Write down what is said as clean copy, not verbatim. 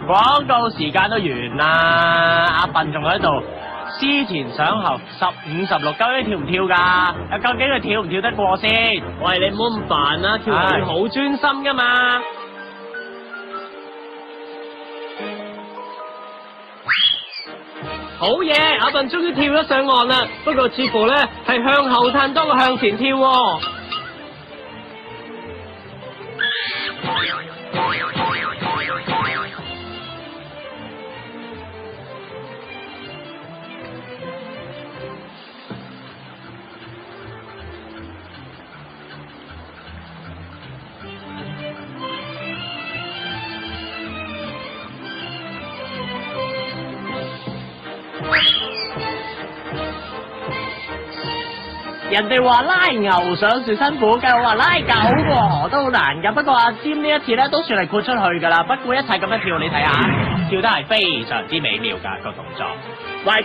廣告時間都完啦，阿笨仲喺度思前想後，15、16，究竟跳唔跳㗎？究竟佢跳唔跳得過先？喂，你唔好咁煩啦，跳舞好專心㗎嘛。好嘢，阿笨終於跳咗上岸啦，不過似乎咧係向後褪多過向前跳喎。人哋話拉牛上樹辛苦嘅，我話拉狗喎都好難㗎。不過阿尖呢一次咧都算係豁出去㗎啦。不過一切咁樣跳，你睇下，跳得係非常之美妙㗎個動作。喂，